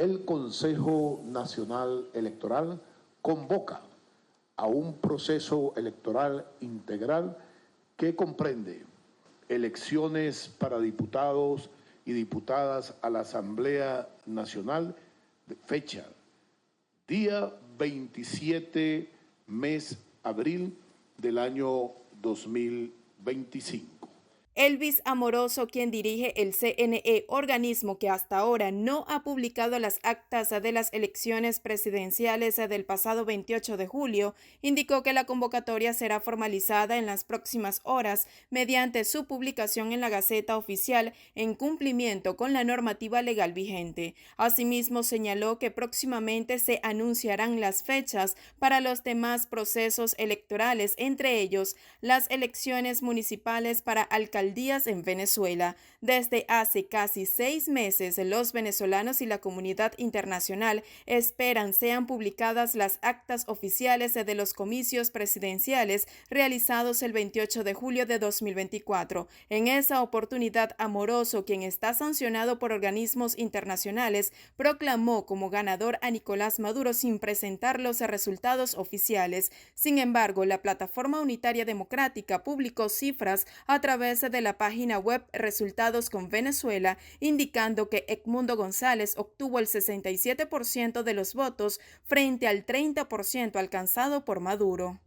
el Consejo Nacional Electoral convoca a un proceso electoral integral que comprende elecciones para diputados y diputadas a la Asamblea Nacional, fecha, día 27, mes abril del año 2025. Elvis Amoroso, quien dirige el CNE, organismo que hasta ahora no ha publicado las actas de las elecciones presidenciales del pasado 28 de julio, indicó que la convocatoria será formalizada en las próximas horas mediante su publicación en la Gaceta Oficial en cumplimiento con la normativa legal vigente. Asimismo, señaló que próximamente se anunciarán las fechas para los demás procesos electorales, entre ellos las elecciones municipales para alcaldías en Venezuela. Desde hace casi 6 meses, los venezolanos y la comunidad internacional esperan sean publicadas las actas oficiales de los comicios presidenciales realizados el 28 de julio de 2024. En esa oportunidad, Amoroso, quien está sancionado por organismos internacionales, proclamó como ganador a Nicolás Maduro sin presentar los resultados oficiales. Sin embargo, la Plataforma Unitaria Democrática publicó cifras a través de la página web Resultados con Venezuela, indicando que Edmundo González obtuvo el 67% de los votos frente al 30% alcanzado por Maduro.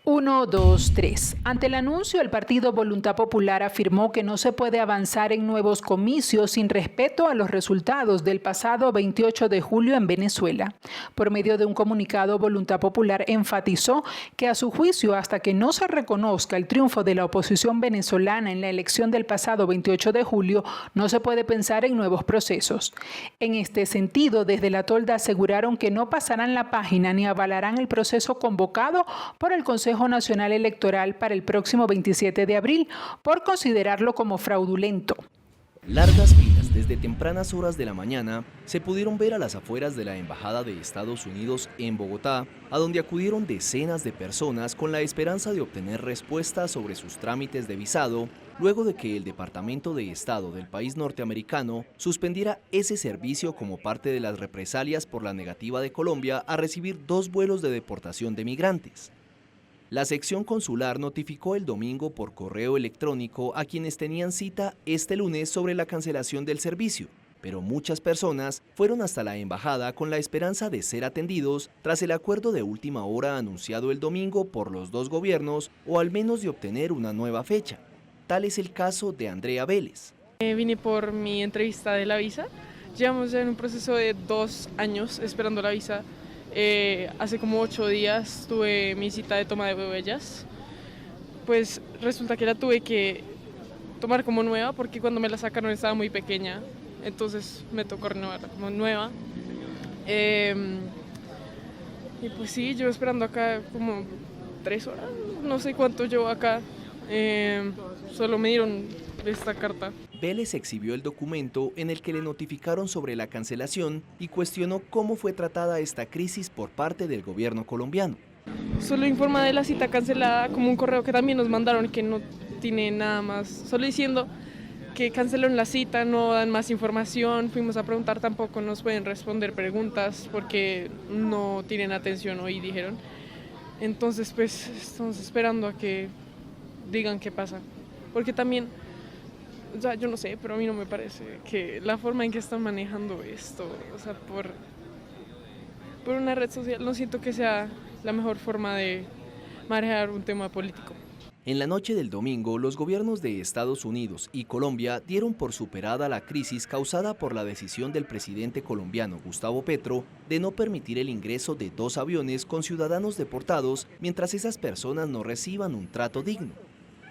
1, 2, 3. Ante el anuncio, el Partido Voluntad Popular afirmó que no se puede avanzar en nuevos comicios sin respeto a los resultados del pasado 28 de julio en Venezuela. Por medio de un comunicado, Voluntad Popular enfatizó que a su juicio, hasta que no se reconozca el triunfo de la oposición venezolana en la elección del pasado 28 de julio, no se puede pensar en nuevos procesos. En este sentido, desde la tolda aseguraron que no pasarán la página ni avalarán el proceso convocado por el Consejo Nacional Electoral para el próximo 27 de abril por considerarlo como fraudulento. Largas filas desde tempranas horas de la mañana se pudieron ver a las afueras de la Embajada de Estados Unidos en Bogotá, a donde acudieron decenas de personas con la esperanza de obtener respuestas sobre sus trámites de visado, luego de que el Departamento de Estado del país norteamericano suspendiera ese servicio como parte de las represalias por la negativa de Colombia a recibir 2 vuelos de deportación de migrantes. La sección consular notificó el domingo por correo electrónico a quienes tenían cita este lunes sobre la cancelación del servicio, pero muchas personas fueron hasta la embajada con la esperanza de ser atendidos tras el acuerdo de última hora anunciado el domingo por los 2 gobiernos o al menos de obtener una nueva fecha. Tal es el caso de Andrea Vélez. Vine por mi entrevista de la visa. Llevamos ya en un proceso de 2 años esperando la visa. Hace como 8 días tuve mi cita de toma de huellas. Pues resulta que la tuve que tomar como nueva porque cuando me la sacaron estaba muy pequeña. Entonces me tocó renovarla como nueva. Y pues sí, yo esperando acá como 3 horas, no sé cuánto llevo acá. Solo me dieron esta carta. Vélez exhibió el documento en el que le notificaron sobre la cancelación y cuestionó cómo fue tratada esta crisis por parte del gobierno colombiano. Solo informa de la cita cancelada, como un correo que también nos mandaron que no tiene nada más, solo diciendo que cancelaron la cita, no dan más información. Fuimos a preguntar, tampoco nos pueden responder preguntas porque no tienen atención hoy, dijeron. Entonces pues estamos esperando a que digan qué pasa, porque también, o sea, yo no sé, pero a mí no me parece que la forma en que están manejando esto, o sea, por una red social, no siento que sea la mejor forma de manejar un tema político. En la noche del domingo, los gobiernos de Estados Unidos y Colombia dieron por superada la crisis causada por la decisión del presidente colombiano Gustavo Petro de no permitir el ingreso de 2 aviones con ciudadanos deportados mientras esas personas no reciban un trato digno.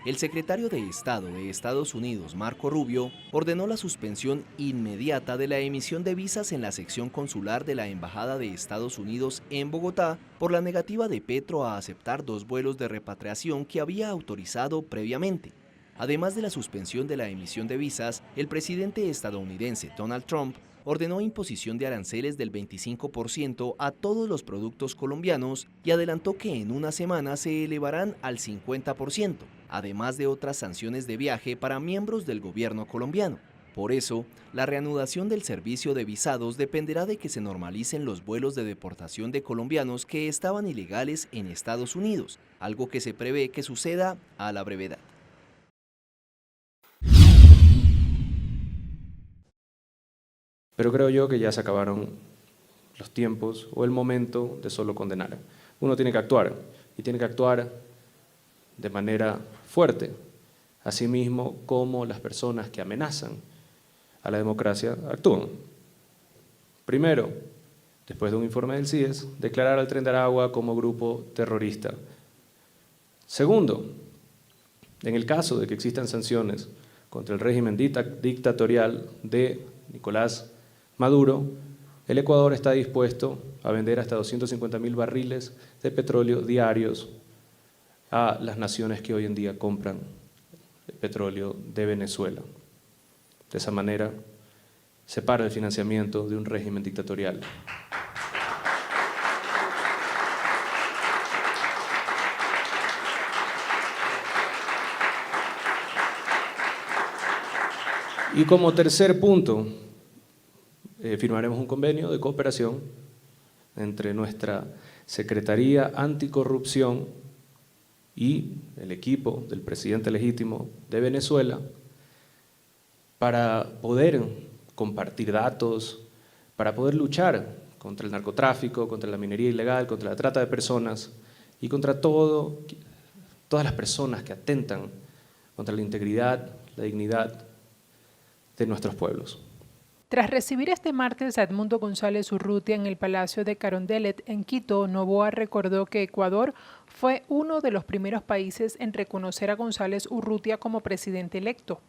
El secretario de Estado de Estados Unidos, Marco Rubio, ordenó la suspensión inmediata de la emisión de visas en la sección consular de la Embajada de Estados Unidos en Bogotá por la negativa de Petro a aceptar 2 vuelos de repatriación que había autorizado previamente. Además de la suspensión de la emisión de visas, el presidente estadounidense Donald Trump ordenó imposición de aranceles del 25% a todos los productos colombianos y adelantó que en una semana se elevarán al 50%, además de otras sanciones de viaje para miembros del gobierno colombiano. Por eso, la reanudación del servicio de visados dependerá de que se normalicen los vuelos de deportación de colombianos que estaban ilegales en Estados Unidos, algo que se prevé que suceda a la brevedad. Pero creo yo que ya se acabaron los tiempos o el momento de solo condenar. Uno tiene que actuar, y tiene que actuar de manera fuerte, asimismo como las personas que amenazan a la democracia actúan. Primero, después de un informe del CIES, declarar al Tren de Aragua como grupo terrorista. Segundo, en el caso de que existan sanciones contra el régimen dictatorial de Nicolás Maduro, el Ecuador está dispuesto a vender hasta 250.000 barriles de petróleo diarios a las naciones que hoy en día compran el petróleo de Venezuela. De esa manera, se para el financiamiento de un régimen dictatorial. Y como tercer punto, firmaremos un convenio de cooperación entre nuestra Secretaría Anticorrupción y el equipo del presidente legítimo de Venezuela para poder compartir datos, para poder luchar contra el narcotráfico, contra la minería ilegal, contra la trata de personas y contra todas las personas que atentan contra la integridad, la dignidad de nuestros pueblos. Tras recibir este martes a Edmundo González Urrutia en el Palacio de Carondelet en Quito, Noboa recordó que Ecuador fue uno de los primeros países en reconocer a González Urrutia como presidente electo.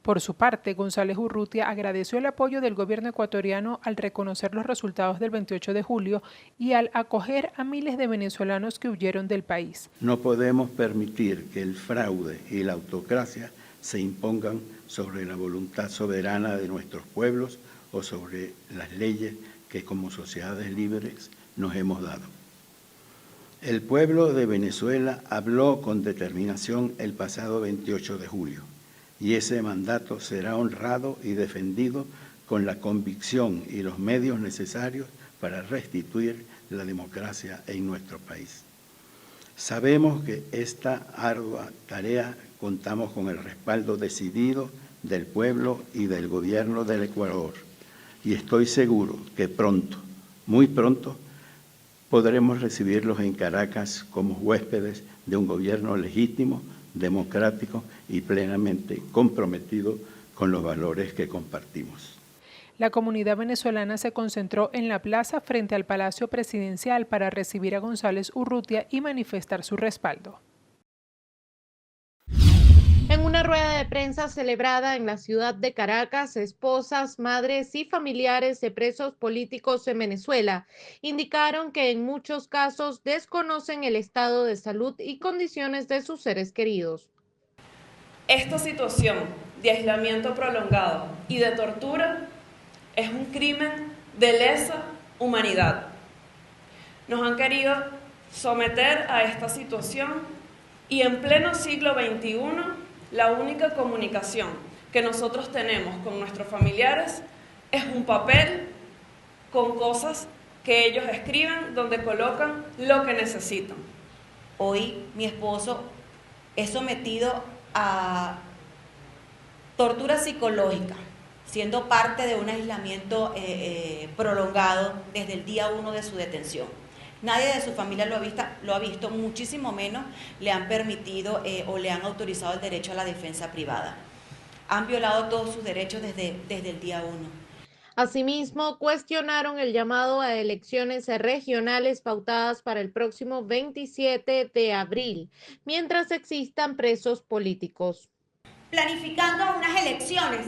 Por su parte, González Urrutia agradeció el apoyo del gobierno ecuatoriano al reconocer los resultados del 28 de julio y al acoger a miles de venezolanos que huyeron del país. No podemos permitir que el fraude y la autocracia se impongan sobre la voluntad soberana de nuestros pueblos o sobre las leyes que como sociedades libres nos hemos dado. El pueblo de Venezuela habló con determinación el pasado 28 de julio y ese mandato será honrado y defendido con la convicción y los medios necesarios para restituir la democracia en nuestro país. Sabemos que esta ardua tarea contamos con el respaldo decidido del pueblo y del gobierno del Ecuador y estoy seguro que pronto, muy pronto, podremos recibirlos en Caracas como huéspedes de un gobierno legítimo, democrático y plenamente comprometido con los valores que compartimos. La comunidad venezolana se concentró en la plaza frente al Palacio Presidencial para recibir a González Urrutia y manifestar su respaldo. En una rueda de prensa celebrada en la ciudad de Caracas, esposas, madres y familiares de presos políticos en Venezuela indicaron que en muchos casos desconocen el estado de salud y condiciones de sus seres queridos. Esta situación de aislamiento prolongado y de tortura es un crimen de lesa humanidad. Nos han querido someter a esta situación y en pleno siglo XXI la única comunicación que nosotros tenemos con nuestros familiares es un papel con cosas que ellos escriben donde colocan lo que necesitan. Hoy mi esposo es sometido a tortura psicológica, siendo parte de un aislamiento prolongado desde el día 1 de su detención. Nadie de su familia lo ha visto, muchísimo menos le han permitido o le han autorizado el derecho a la defensa privada. Han violado todos sus derechos desde el día 1. Asimismo, cuestionaron el llamado a elecciones regionales pautadas para el próximo 27 de abril, mientras existan presos políticos. Planificando unas elecciones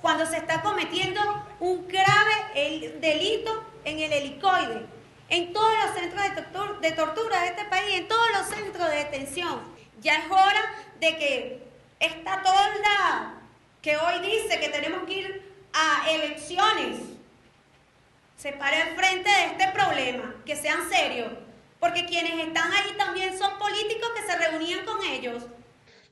cuando se está cometiendo un grave delito en el helicoide, en todos los centros de tortura de este país, en todos los centros de detención. Ya es hora de que esta tolda que hoy dice que tenemos que ir a elecciones se pare al frente de este problema, que sean serios, porque quienes están ahí también son políticos que se reunían con ellos.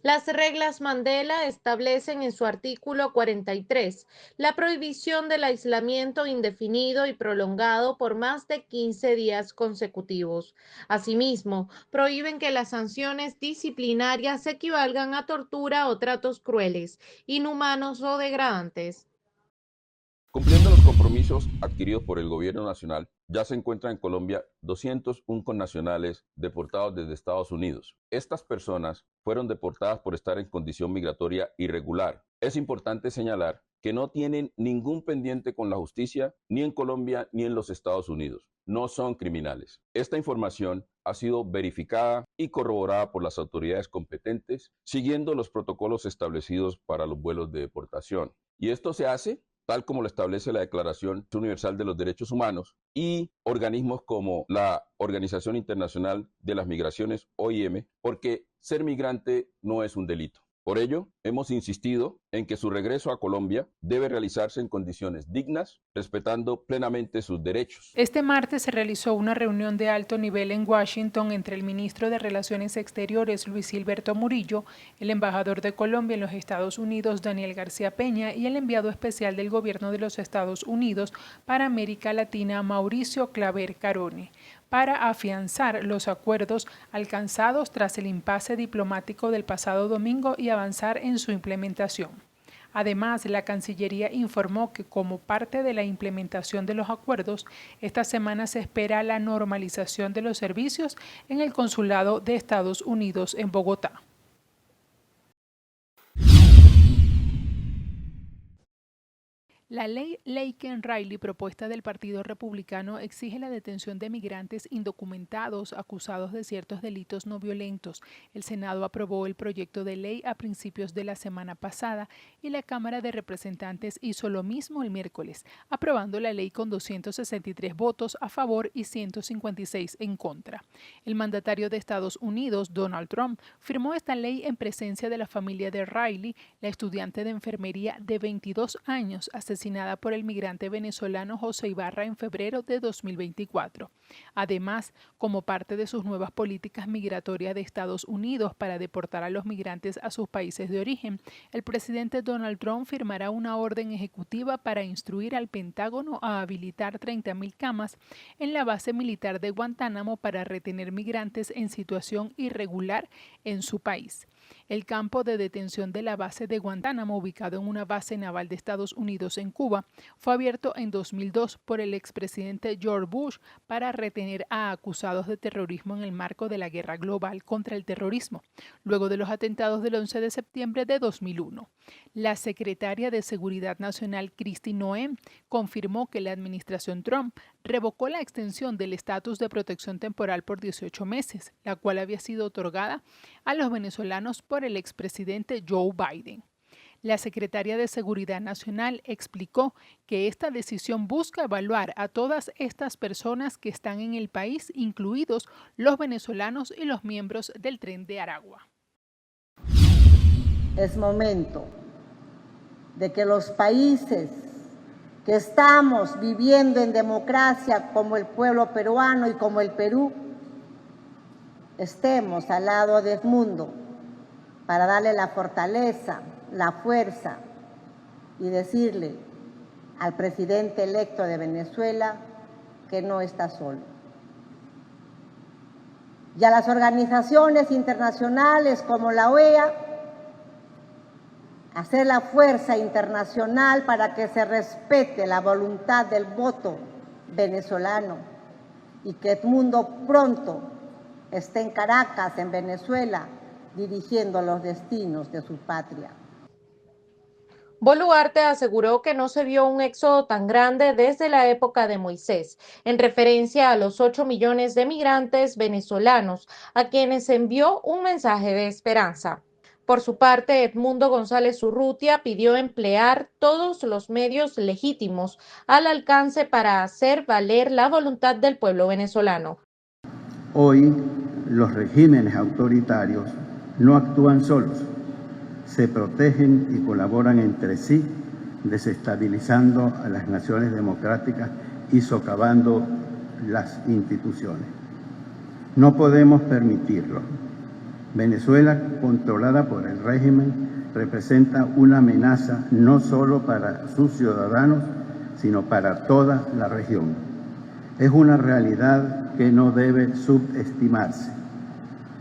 Las reglas Mandela establecen en su artículo 43 la prohibición del aislamiento indefinido y prolongado por más de 15 días consecutivos. Asimismo, prohíben que las sanciones disciplinarias equivalgan a tortura o tratos crueles, inhumanos o degradantes. Cumpliendo los compromisos adquiridos por el gobierno nacional, ya se encuentran en Colombia 201 connacionales deportados desde Estados Unidos. Estas personas fueron deportadas por estar en condición migratoria irregular. Es importante señalar que no tienen ningún pendiente con la justicia, ni en Colombia ni en los Estados Unidos. No son criminales. Esta información ha sido verificada y corroborada por las autoridades competentes, siguiendo los protocolos establecidos para los vuelos de deportación. Y esto se hace tal como lo establece la Declaración Universal de los Derechos Humanos y organismos como la Organización Internacional de las Migraciones, OIM, porque ser migrante no es un delito. Por ello, hemos insistido en que su regreso a Colombia debe realizarse en condiciones dignas, respetando plenamente sus derechos. Este martes se realizó una reunión de alto nivel en Washington entre el ministro de Relaciones Exteriores, Luis Gilberto Murillo, el embajador de Colombia en los Estados Unidos, Daniel García Peña, y el enviado especial del Gobierno de los Estados Unidos para América Latina, Mauricio Claver Carone, para afianzar los acuerdos alcanzados tras el impasse diplomático del pasado domingo y avanzar en su implementación. Además, la Cancillería informó que como parte de la implementación de los acuerdos, esta semana se espera la normalización de los servicios en el Consulado de Estados Unidos en Bogotá. La ley Laken-Riley, propuesta del Partido Republicano, exige la detención de migrantes indocumentados acusados de ciertos delitos no violentos. El Senado aprobó el proyecto de ley a principios de la semana pasada y la Cámara de Representantes hizo lo mismo el miércoles, aprobando la ley con 263 votos a favor y 156 en contra. El mandatario de Estados Unidos, Donald Trump, firmó esta ley en presencia de la familia de Riley, la estudiante de enfermería de 22 años, asesinada por el migrante venezolano José Ibarra en febrero de 2024. Además, como parte de sus nuevas políticas migratorias de Estados Unidos para deportar a los migrantes a sus países de origen, el presidente Donald Trump firmará una orden ejecutiva para instruir al Pentágono a habilitar 30.000 camas en la base militar de Guantánamo para retener migrantes en situación irregular en su país. El campo de detención de la base de Guantánamo, ubicado en una base naval de Estados Unidos en Cuba, fue abierto en 2002 por el expresidente George Bush para retener a acusados de terrorismo en el marco de la guerra global contra el terrorismo, luego de los atentados del 11 de septiembre de 2001. La secretaria de Seguridad Nacional, Kristi Noem, confirmó que la administración Trump revocó la extensión del estatus de protección temporal por 18 meses, la cual había sido otorgada a los venezolanos por el expresidente Joe Biden. La secretaria de Seguridad Nacional explicó que esta decisión busca evaluar a todas estas personas que están en el país, incluidos los venezolanos y los miembros del Tren de Aragua. Es momento de que los países que estamos viviendo en democracia, como el pueblo peruano y como el Perú, estemos al lado de Edmundo para darle la fortaleza, la fuerza y decirle al presidente electo de Venezuela que no está solo. Y a las organizaciones internacionales como la OEA, hacer la fuerza internacional para que se respete la voluntad del voto venezolano y que Edmundo pronto esté en Caracas, en Venezuela, dirigiendo los destinos de su patria. Boluarte aseguró que no se vio un éxodo tan grande desde la época de Moisés, en referencia a los 8 millones de migrantes venezolanos, a quienes envió un mensaje de esperanza. Por su parte, Edmundo González Urrutia pidió emplear todos los medios legítimos al alcance para hacer valer la voluntad del pueblo venezolano. Hoy, los regímenes autoritarios no actúan solos, se protegen y colaboran entre sí, desestabilizando a las naciones democráticas y socavando las instituciones. No podemos permitirlo. Venezuela, controlada por el régimen, representa una amenaza no solo para sus ciudadanos, sino para toda la región. Es una realidad que no debe subestimarse.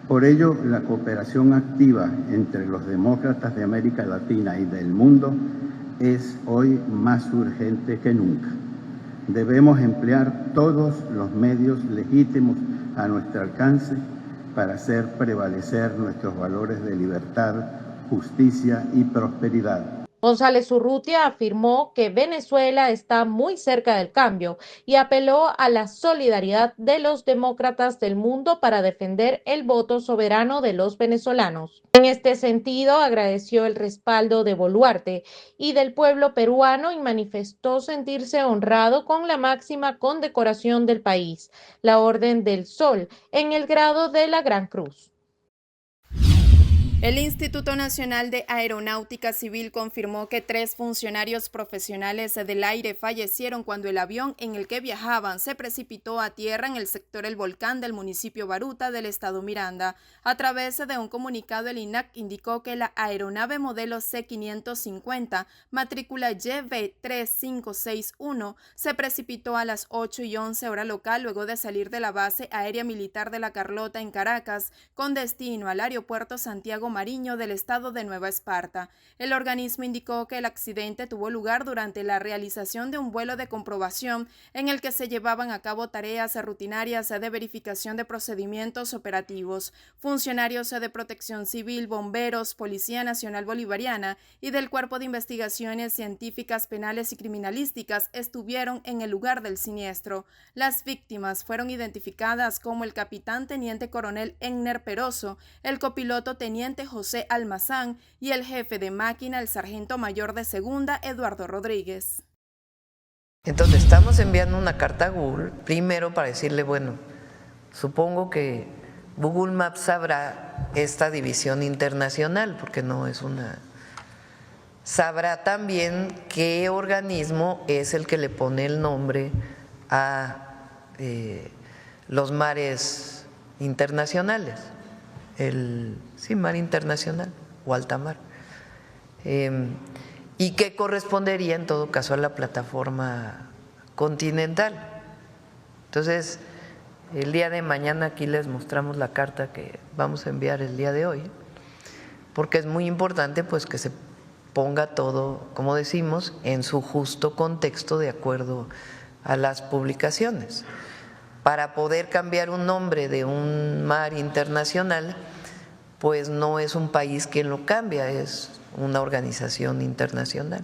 Por ello, la cooperación activa entre los demócratas de América Latina y del mundo es hoy más urgente que nunca. Debemos emplear todos los medios legítimos a nuestro alcance para hacer prevalecer nuestros valores de libertad, justicia y prosperidad. González Urrutia afirmó que Venezuela está muy cerca del cambio y apeló a la solidaridad de los demócratas del mundo para defender el voto soberano de los venezolanos. En este sentido, agradeció el respaldo de Boluarte y del pueblo peruano y manifestó sentirse honrado con la máxima condecoración del país, la Orden del Sol, en el grado de la Gran Cruz. El Instituto Nacional de Aeronáutica Civil confirmó que 3 funcionarios profesionales del aire fallecieron cuando el avión en el que viajaban se precipitó a tierra en el sector El Volcán del municipio Baruta del estado Miranda. A través de un comunicado, el INAC indicó que la aeronave modelo C-550, matrícula YB3561, se precipitó a las 8:11 hora local luego de salir de la base aérea militar de La Carlota en Caracas con destino al aeropuerto Santiago Mariño del estado de Nueva Esparta. El organismo indicó que el accidente tuvo lugar durante la realización de un vuelo de comprobación en el que se llevaban a cabo tareas rutinarias de verificación de procedimientos operativos. Funcionarios de Protección Civil, bomberos, Policía Nacional Bolivariana y del Cuerpo de Investigaciones Científicas, Penales y Criminalísticas estuvieron en el lugar del siniestro. Las víctimas fueron identificadas como el capitán teniente coronel Enner Peroso, el copiloto teniente José Almazán y el jefe de máquina, el sargento mayor de segunda, Eduardo Rodríguez. Entonces estamos enviando una carta a Google, primero para decirle, bueno, supongo que Google Maps sabrá esta división internacional, porque no es una... Sabrá también qué organismo es el que le pone el nombre a los mares internacionales. Mar internacional o alta mar, y que correspondería en todo caso a la plataforma continental. Entonces, el día de mañana aquí les mostramos la carta que vamos a enviar el día de hoy, porque es muy importante pues que se ponga todo, como decimos, en su justo contexto de acuerdo a las publicaciones. Para poder cambiar un nombre de un mar internacional, pues no es un país quien lo cambia, es una organización internacional.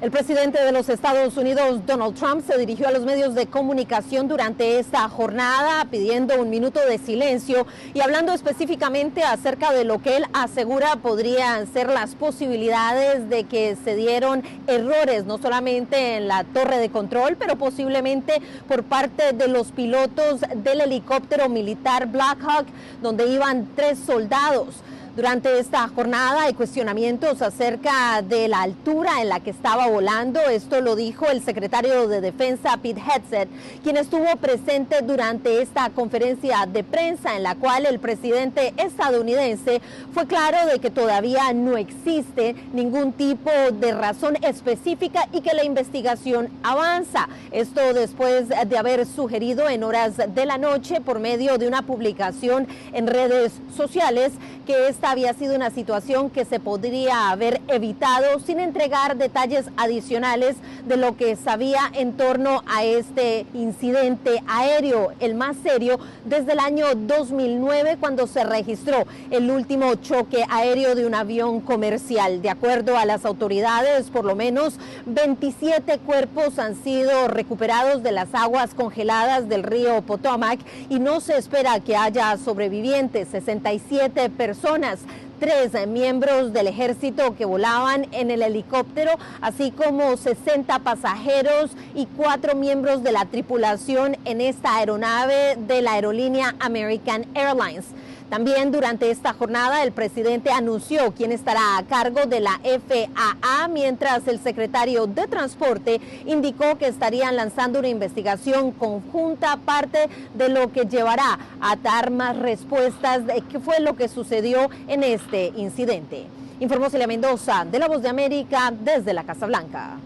El presidente de los Estados Unidos, Donald Trump, se dirigió a los medios de comunicación durante esta jornada pidiendo un minuto de silencio y hablando específicamente acerca de lo que él asegura podrían ser las posibilidades de que se dieron errores, no solamente en la torre de control, pero posiblemente por parte de los pilotos del helicóptero militar Black Hawk, donde iban 3 soldados. Durante esta jornada hay cuestionamientos acerca de la altura en la que estaba volando. Esto lo dijo el secretario de Defensa, Pete Hegseth, quien estuvo presente durante esta conferencia de prensa en la cual el presidente estadounidense fue claro de que todavía no existe ningún tipo de razón específica y que la investigación avanza. Esto después de haber sugerido en horas de la noche por medio de una publicación en redes sociales que esta había sido una situación que se podría haber evitado sin entregar detalles adicionales de lo que sabía en torno a este incidente aéreo, el más serio desde el año 2009 cuando se registró el último choque aéreo de un avión comercial. De acuerdo a las autoridades, por lo menos 27 cuerpos han sido recuperados de las aguas congeladas del río Potomac y no se espera que haya sobrevivientes. 67 personas, 3 miembros del ejército que volaban en el helicóptero, así como 60 pasajeros y 4 miembros de la tripulación en esta aeronave de la aerolínea American Airlines. También durante esta jornada el presidente anunció quién estará a cargo de la FAA, mientras el secretario de Transporte indicó que estarían lanzando una investigación conjunta, parte de lo que llevará a dar más respuestas de qué fue lo que sucedió en este incidente. Informó Celia Mendoza, de La Voz de América, desde la Casa Blanca.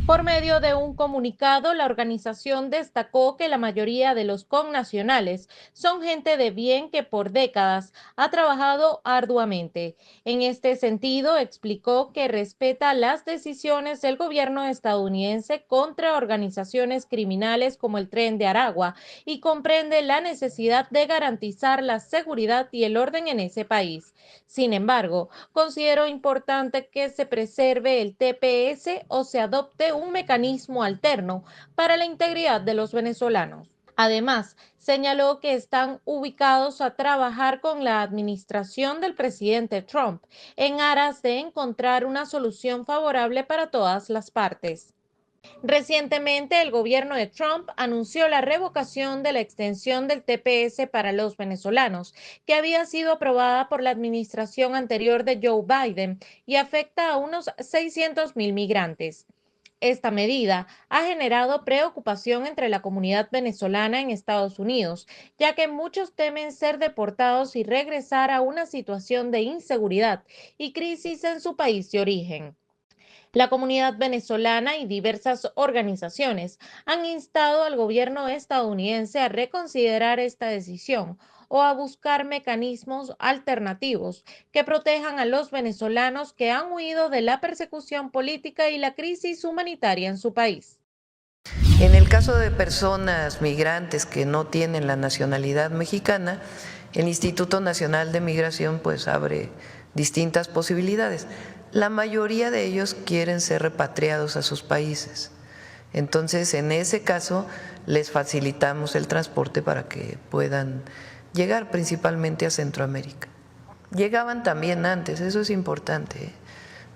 Por medio de un comunicado, la organización destacó que la mayoría de los connacionales son gente de bien que por décadas ha trabajado arduamente. En este sentido, explicó que respeta las decisiones del gobierno estadounidense contra organizaciones criminales como el Tren de Aragua y comprende la necesidad de garantizar la seguridad y el orden en ese país. Sin embargo, consideró importante que se preserve el TPS o se adopte un mecanismo alterno para la integridad de los venezolanos. Además, señaló que están ubicados a trabajar con la administración del presidente Trump en aras de encontrar una solución favorable para todas las partes. Recientemente, el gobierno de Trump anunció la revocación de la extensión del TPS para los venezolanos, que había sido aprobada por la administración anterior de Joe Biden y afecta a unos 600,000 migrantes. Esta medida ha generado preocupación entre la comunidad venezolana en Estados Unidos, ya que muchos temen ser deportados y regresar a una situación de inseguridad y crisis en su país de origen. La comunidad venezolana y diversas organizaciones han instado al gobierno estadounidense a reconsiderar esta decisión o a buscar mecanismos alternativos que protejan a los venezolanos que han huido de la persecución política y la crisis humanitaria en su país. En el caso de personas migrantes que no tienen la nacionalidad mexicana, el Instituto Nacional de Migración pues abre distintas posibilidades. La mayoría de ellos quieren ser repatriados a sus países. Entonces, en ese caso, les facilitamos el transporte para que puedan llegar principalmente a Centroamérica. Llegaban también antes, eso es importante.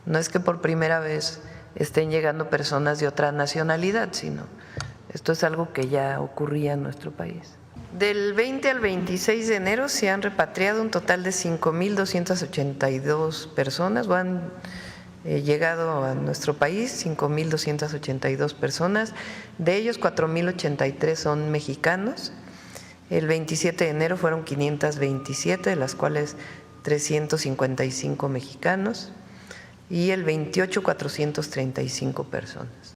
No es que por primera vez estén llegando personas de otra nacionalidad, sino esto es algo que ya ocurría en nuestro país. Del 20 al 26 de enero se han repatriado un total de 5.282 personas, o han llegado a nuestro país 5.282 personas, de ellos 4.083 son mexicanos. El 27 de enero fueron 527, de las cuales 355 mexicanos, y el 28 435 personas.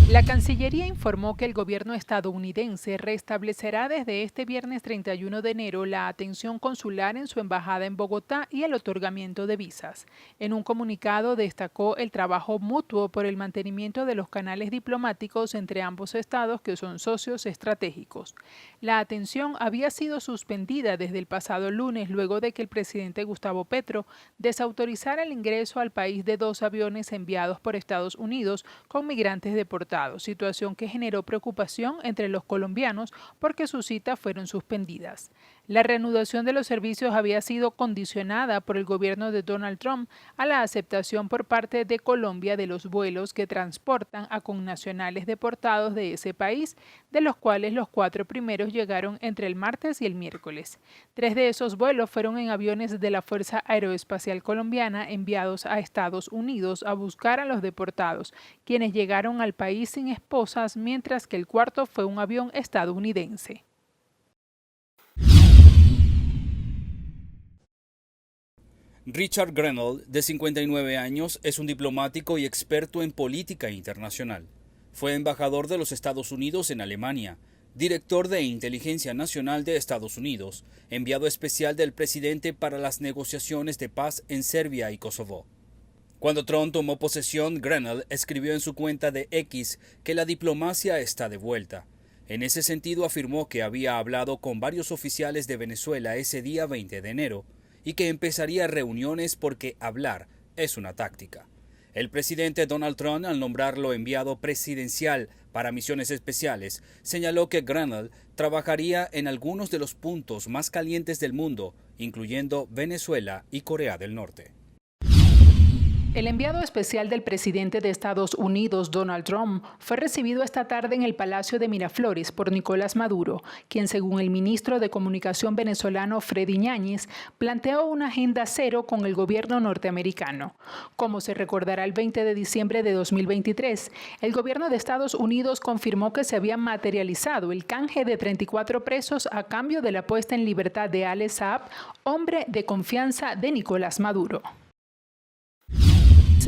La Cancillería informó que el gobierno estadounidense restablecerá desde este viernes 31 de enero la atención consular en su embajada en Bogotá y el otorgamiento de visas. En un comunicado destacó el trabajo mutuo por el mantenimiento de los canales diplomáticos entre ambos estados que son socios estratégicos. La atención había sido suspendida desde el pasado lunes luego de que el presidente Gustavo Petro desautorizara el ingreso al país de 2 aviones enviados por Estados Unidos con migrantes deportados, situación que generó preocupación entre los colombianos porque sus citas fueron suspendidas. La reanudación de los servicios había sido condicionada por el gobierno de Donald Trump a la aceptación por parte de Colombia de los vuelos que transportan a connacionales deportados de ese país, de los cuales los 4 primeros llegaron entre el martes y el miércoles. 3 de esos vuelos fueron en aviones de la Fuerza Aeroespacial Colombiana enviados a Estados Unidos a buscar a los deportados, quienes llegaron al país sin esposas, mientras que el 4º fue un avión estadounidense. Richard Grenell, de 59 años, es un diplomático y experto en política internacional. Fue embajador de los Estados Unidos en Alemania, director de Inteligencia Nacional de Estados Unidos, enviado especial del presidente para las negociaciones de paz en Serbia y Kosovo. Cuando Trump tomó posesión, Grenell escribió en su cuenta de X que la diplomacia está de vuelta. En ese sentido afirmó que había hablado con varios oficiales de Venezuela ese día 20 de enero y que empezaría reuniones porque hablar es una táctica. El presidente Donald Trump, al nombrarlo enviado presidencial para misiones especiales, señaló que Grenell trabajaría en algunos de los puntos más calientes del mundo, incluyendo Venezuela y Corea del Norte. El enviado especial del presidente de Estados Unidos, Donald Trump, fue recibido esta tarde en el Palacio de Miraflores por Nicolás Maduro, quien, según el ministro de Comunicación venezolano Freddy Ñáñez, planteó una agenda cero con el gobierno norteamericano. Como se recordará, el 20 de diciembre de 2023, el gobierno de Estados Unidos confirmó que se había materializado el canje de 34 presos a cambio de la puesta en libertad de Ale Saab, hombre de confianza de Nicolás Maduro.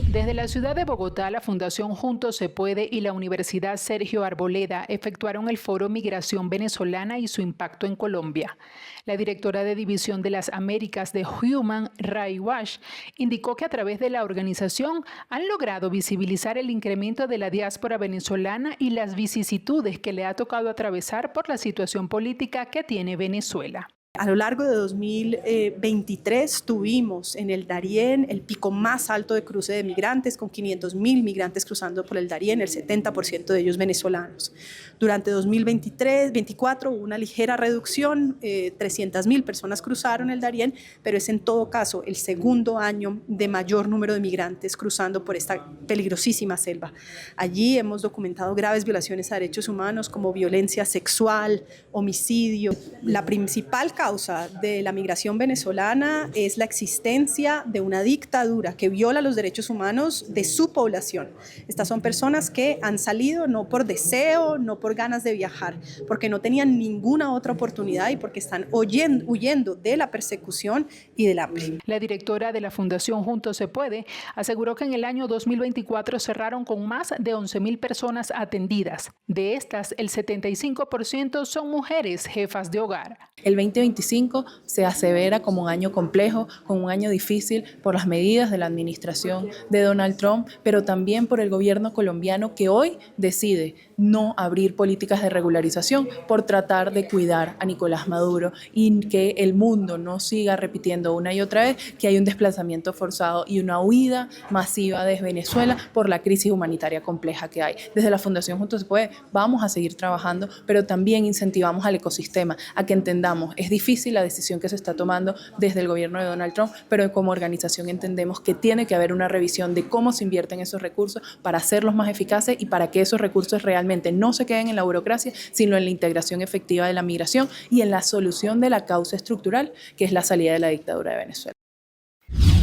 Desde la ciudad de Bogotá, la Fundación Juntos se Puede y la Universidad Sergio Arboleda efectuaron el foro Migración Venezolana y su impacto en Colombia. La directora de División de las Américas de Human Rights Watch indicó que a través de la organización han logrado visibilizar el incremento de la diáspora venezolana y las vicisitudes que le ha tocado atravesar por la situación política que tiene Venezuela. A lo largo de 2023 tuvimos en el Darién el pico más alto de cruce de migrantes, con 500.000 migrantes cruzando por el Darién, el 70% de ellos venezolanos. Durante 2024 hubo una ligera reducción, 300.000 personas cruzaron el Darién, pero es en todo caso el segundo año de mayor número de migrantes cruzando por esta peligrosísima selva. Allí hemos documentado graves violaciones a derechos humanos como violencia sexual, homicidio. La principal causa de la migración venezolana es la existencia de una dictadura que viola los derechos humanos de su población. Estas son personas que han salido no por deseo, no por ganas de viajar, porque no tenían ninguna otra oportunidad y porque están huyendo de la persecución y del hambre. La directora de la Fundación Juntos se Puede aseguró que en el año 2024 cerraron con más de 11.000 personas atendidas. De estas, el 75% son mujeres jefas de hogar. El 2025 se asevera como un año complejo, como un año difícil por las medidas de la administración de Donald Trump, pero también por el gobierno colombiano que hoy decide no abrir políticas de regularización por tratar de cuidar a Nicolás Maduro y que el mundo no siga repitiendo una y otra vez que hay un desplazamiento forzado y una huida masiva de Venezuela por la crisis humanitaria compleja que hay. Desde la Fundación Juntos se Puede vamos a seguir trabajando, pero también incentivamos al ecosistema a que entendamos, es difícil la decisión que se está tomando desde el gobierno de Donald Trump, pero como organización entendemos que tiene que haber una revisión de cómo se invierten esos recursos para hacerlos más eficaces y para que esos recursos realmente no se queden en la burocracia, sino en la integración efectiva de la migración y en la solución de la causa estructural, que es la salida de la dictadura de Venezuela.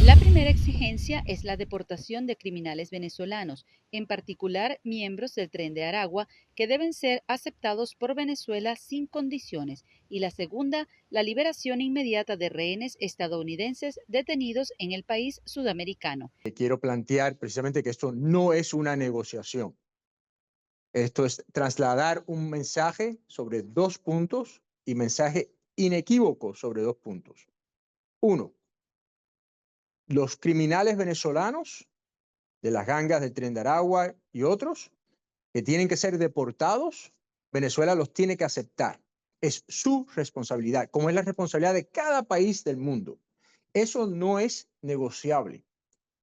La primera exigencia es la deportación de criminales venezolanos, en particular miembros del Tren de Aragua, que deben ser aceptados por Venezuela sin condiciones. Y la segunda, la liberación inmediata de rehenes estadounidenses detenidos en el país sudamericano. Quiero plantear precisamente que esto no es una negociación. Esto es trasladar un mensaje sobre 2 puntos y mensaje inequívoco sobre 2 puntos. 1. Los criminales venezolanos de las gangas del Tren de Aragua y otros que tienen que ser deportados, Venezuela los tiene que aceptar. Es su responsabilidad, como es la responsabilidad de cada país del mundo. Eso no es negociable.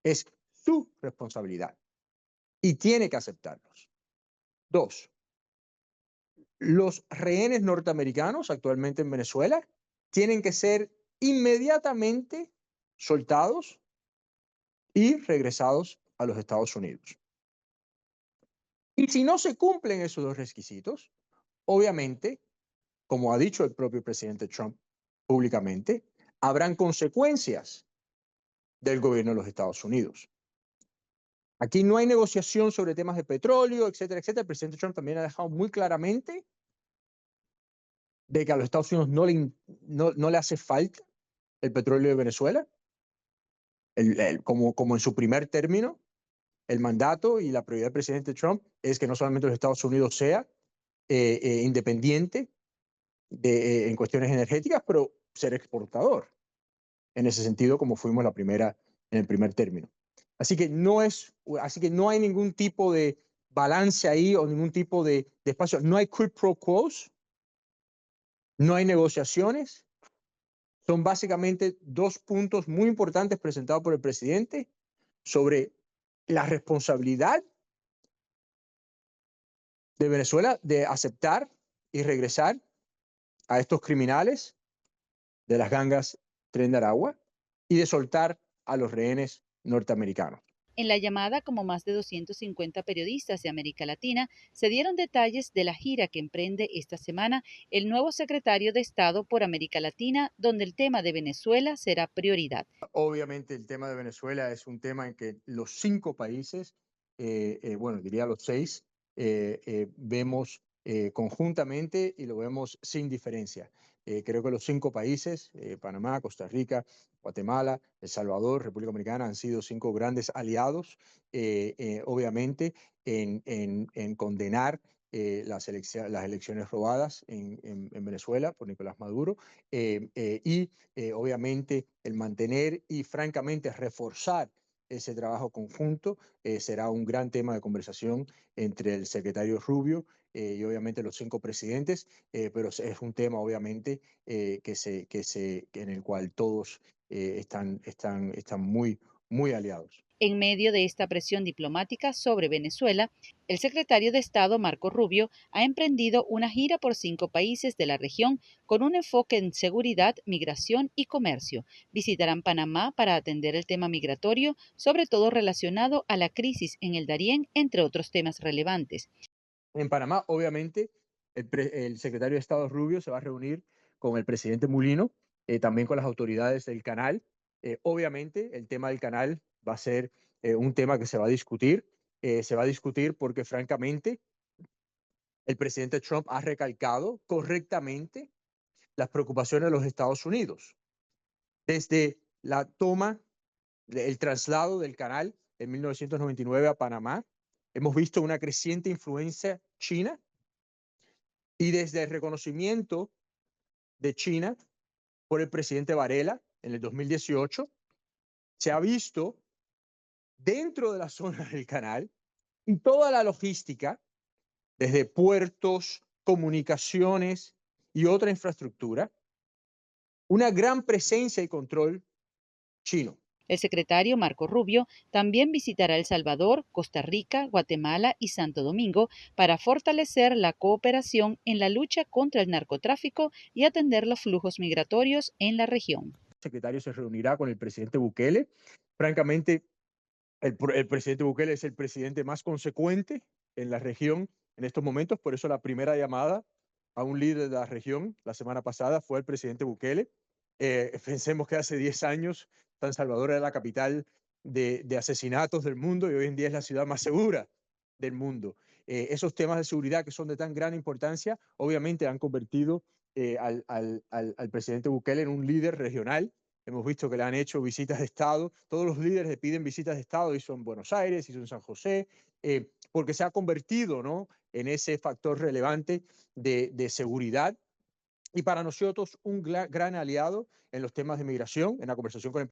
Es su responsabilidad y tiene que aceptarlos. 2. Los rehenes norteamericanos actualmente en Venezuela tienen que ser inmediatamente soltados y regresados a los Estados Unidos. Y si no se cumplen esos 2 requisitos, obviamente, como ha dicho el propio presidente Trump públicamente, habrán consecuencias del gobierno de los Estados Unidos. Aquí no hay negociación sobre temas de petróleo, etcétera, etcétera. El presidente Trump también ha dejado muy claramente de que a los Estados Unidos no le hace falta el petróleo de Venezuela. Como en su primer término, el mandato y la prioridad del presidente Trump es que no solamente los Estados Unidos sea independiente en cuestiones energéticas, pero ser exportador. En ese sentido, como fuimos en el primer término. Así que no hay ningún tipo de balance ahí o ningún tipo de espacio. No hay quid pro quos, no hay negociaciones. Son básicamente 2 puntos muy importantes presentados por el presidente sobre la responsabilidad de Venezuela de aceptar y regresar a estos criminales de las gangas Tren de Aragua y de soltar a los rehenes norteamericanos. En la llamada, como más de 250 periodistas de América Latina, se dieron detalles de la gira que emprende esta semana el nuevo secretario de Estado por América Latina, donde el tema de Venezuela será prioridad. Obviamente el tema de Venezuela es un tema en que los 5 países, bueno, diría los 6, vemos conjuntamente y lo vemos sin diferencia. Creo que los 5 países, Panamá, Costa Rica, Guatemala, El Salvador, República Dominicana, han sido 5 grandes aliados, obviamente, en condenar las elecciones robadas en Venezuela por Nicolás Maduro y obviamente el mantener y francamente reforzar ese trabajo conjunto será un gran tema de conversación entre el secretario Rubio y obviamente los 5 presidentes, pero es un tema obviamente en el cual todos están muy aliados. En medio de esta presión diplomática sobre Venezuela, el secretario de Estado, Marco Rubio, ha emprendido una gira por 5 países de la región con un enfoque en seguridad, migración y comercio. Visitarán Panamá para atender el tema migratorio, sobre todo relacionado a la crisis en el Darién, entre otros temas relevantes. En Panamá, obviamente, el secretario de Estado Rubio se va a reunir con el presidente Mulino, también con las autoridades del canal. Obviamente, el tema del canal va a ser un tema que se va a discutir. Se va a discutir porque, francamente, el presidente Trump ha recalcado correctamente las preocupaciones de los Estados Unidos. Desde la toma, el traslado del canal en 1999 a Panamá, hemos visto una creciente influencia china y desde el reconocimiento de China por el presidente Varela en el 2018, se ha visto dentro de la zona del canal y toda la logística, desde puertos, comunicaciones y otra infraestructura, una gran presencia y control chino. El secretario Marco Rubio también visitará El Salvador, Costa Rica, Guatemala y Santo Domingo para fortalecer la cooperación en la lucha contra el narcotráfico y atender los flujos migratorios en la región. El secretario se reunirá con el presidente Bukele. Francamente, el presidente Bukele es el presidente más consecuente en la región en estos momentos, por eso la primera llamada a un líder de la región la semana pasada fue el presidente Bukele. Pensemos que hace 10 años San Salvador era la capital de asesinatos del mundo y hoy en día es la ciudad más segura del mundo. Esos temas de seguridad que son de tan gran importancia, obviamente han convertido al presidente Bukele en un líder regional. Hemos visto que le han hecho visitas de Estado. Todos los líderes le piden visitas de Estado, hizo en Buenos Aires, hizo en San José, porque se ha convertido, ¿no?, en ese factor relevante de seguridad. Y para nosotros un gran aliado en los temas de migración, en la conversación con el